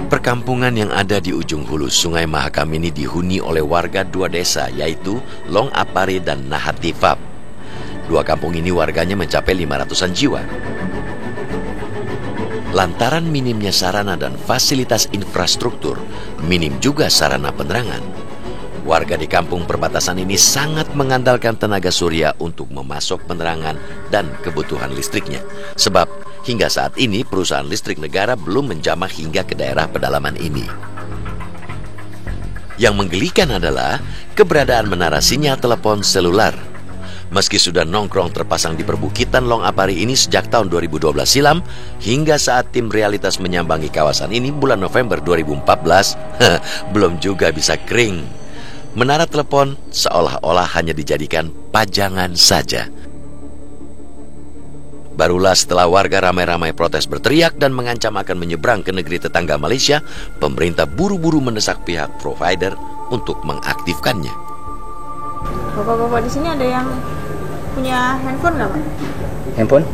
Perkampungan yang ada di ujung hulu Sungai Mahakam ini dihuni oleh warga dua desa, yaitu Long Apari dan Nahatifap. Dua kampung ini warganya mencapai 500-an jiwa. Lantaran minimnya sarana dan fasilitas infrastruktur, minim juga sarana penerangan. Warga di kampung perbatasan ini sangat mengandalkan tenaga surya untuk memasok penerangan dan kebutuhan listriknya. Sebab hingga saat ini perusahaan listrik negara belum menjamah hingga ke daerah pedalaman ini. Yang menggelikan adalah keberadaan menara sinyal telepon seluler. Meski sudah nongkrong terpasang di perbukitan Long Apari ini sejak tahun 2012 silam, hingga saat tim realitas menyambangi kawasan ini bulan November 2014, belum juga bisa kering. Menara telepon seolah-olah hanya dijadikan pajangan saja. Barulah setelah warga ramai-ramai protes berteriak dan mengancam akan menyeberang ke negeri tetangga Malaysia, pemerintah buru-buru mendesak pihak provider untuk mengaktifkannya. Bapak-bapak di sini ada yang punya handphone nggak, Pak? Handphone?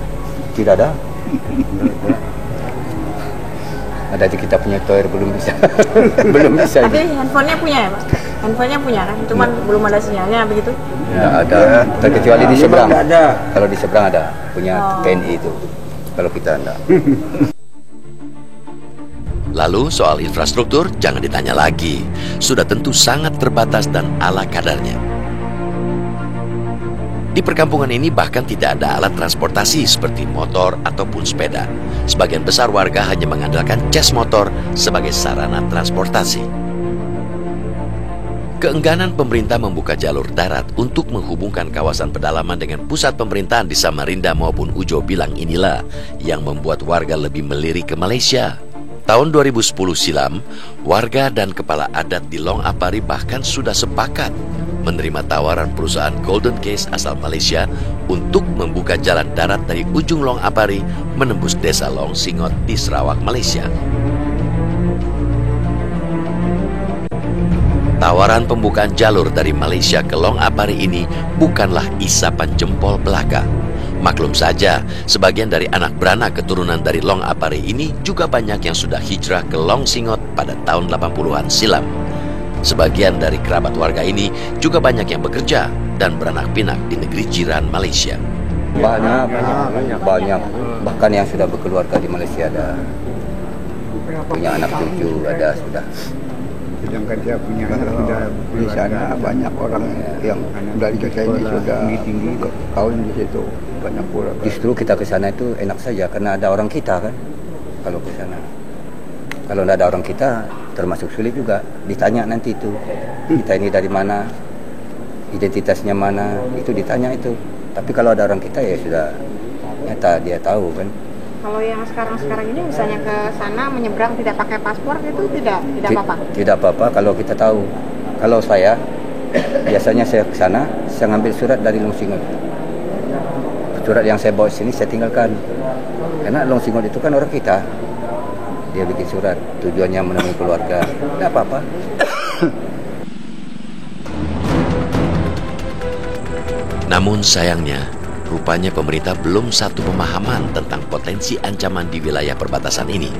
Tidak ada. Ada di kita punya tower belum bisa. Belum bisa. Tapi handphonenya punya ya, Pak? Handphonenya punya kan? Cuman belum ada sinyalnya begitu? Ya, ada. Terkecuali di seberang. Ada. Kalau di seberang ada. Punya TNI itu. Kalau kita enggak. Lalu soal infrastruktur jangan ditanya lagi. Sudah tentu sangat terbatas dan ala kadarnya. Di perkampungan ini bahkan tidak ada alat transportasi seperti motor ataupun sepeda. Sebagian besar warga hanya mengandalkan cas motor sebagai sarana transportasi. Keengganan pemerintah membuka jalur darat untuk menghubungkan kawasan pedalaman dengan pusat pemerintahan di Samarinda maupun Ujo Bilang inilah yang membuat warga lebih melirik ke Malaysia. Tahun 2010 silam, warga dan kepala adat di Long Apari bahkan sudah sepakat menerima tawaran perusahaan Golden Case asal Malaysia untuk membuka jalan darat dari ujung Long Apari menembus desa Long Singot di Sarawak, Malaysia. Tawaran pembukaan jalur dari Malaysia ke Long Apari ini bukanlah isapan jempol belaka. Maklum saja, sebagian dari anak beranak keturunan dari Long Apari ini juga banyak yang sudah hijrah ke Long Singot pada tahun 80-an silam. Sebagian dari kerabat warga ini juga banyak yang bekerja dan beranak pinak di negeri jiran Malaysia. Banyak. Bahkan yang sudah berkeluarga di Malaysia ada. Punya anak cucu ada sudah. Sedangkan dia punya sudah di sana banyak orang yang dari ke sini sudah tinggi tahun di situ banyak orang. Justru kita ke sana itu enak saja karena ada orang kita kan. Kalau ke sana. Kalau tidak ada orang kita termasuk sulit juga ditanya nanti itu kita ini dari mana, identitasnya mana, itu ditanya itu. Tapi kalau ada orang kita ya sudah nyata dia tahu kan. Kalau yang sekarang ini misalnya ke sana menyeberang tidak pakai paspor itu tidak apa-apa? Tidak apa-apa kalau kita tahu. Kalau saya biasanya saya ke sana saya ngambil surat dari Long Singot. Surat yang saya bawa sini saya tinggalkan karena Long Singot itu kan orang kita. Dia bikin surat, tujuannya menemui keluarga. Tidak apa-apa. Namun sayangnya, rupanya pemerintah belum satu pemahaman tentang potensi ancaman di wilayah perbatasan ini.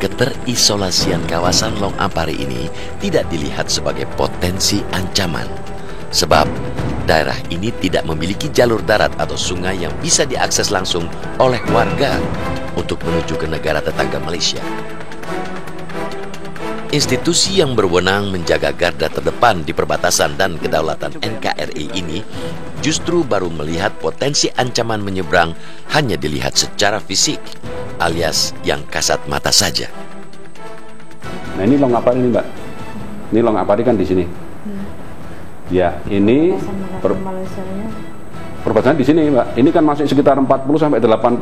Keterisolasian kawasan Long Apari ini tidak dilihat sebagai potensi ancaman. Sebab daerah ini tidak memiliki jalur darat atau sungai yang bisa diakses langsung oleh warga untuk menuju ke negara tetangga Malaysia. Institusi yang berwenang menjaga garda terdepan di perbatasan dan kedaulatan NKRI ini justru baru melihat potensi ancaman menyeberang hanya dilihat secara fisik, alias yang kasat mata saja. Nah ini Long Apari ini Mbak, ini Long Apari kan di sini. Ya ini perbatasan di sini Mbak. Ini kan masih sekitar 40 sampai 80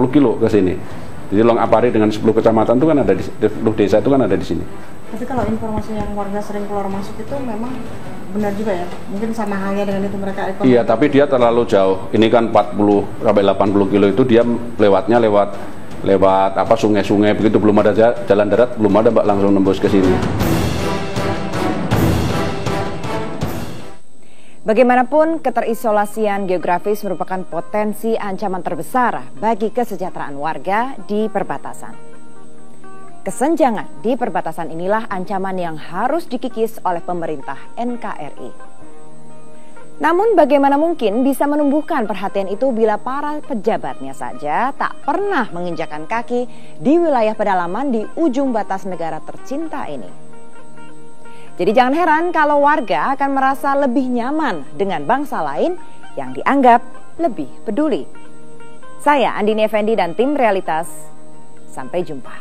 kilo ke sini. Jadi Long Apari dengan 10 kecamatan itu kan ada di 10 desa itu kan ada di sini. Tapi kalau informasi yang warga sering keluar masuk itu memang benar juga ya? Mungkin sama halnya dengan itu mereka ekonomi. Iya, tapi dia terlalu jauh. Ini kan 40 sampai 80 kilo itu dia lewatnya lewat apa sungai-sungai begitu, belum ada jalan darat, belum ada Mbak langsung nembus ke sini. Bagaimanapun, keterisolasian geografis merupakan potensi ancaman terbesar bagi kesejahteraan warga di perbatasan. Kesenjangan di perbatasan inilah ancaman yang harus dikikis oleh pemerintah NKRI. Namun bagaimana mungkin bisa menumbuhkan perhatian itu bila para pejabatnya saja tak pernah menginjakkan kaki di wilayah pedalaman di ujung batas negara tercinta ini. Jadi jangan heran kalau warga akan merasa lebih nyaman dengan bangsa lain yang dianggap lebih peduli. Saya Andini Effendi dan tim Realitas. Sampai jumpa.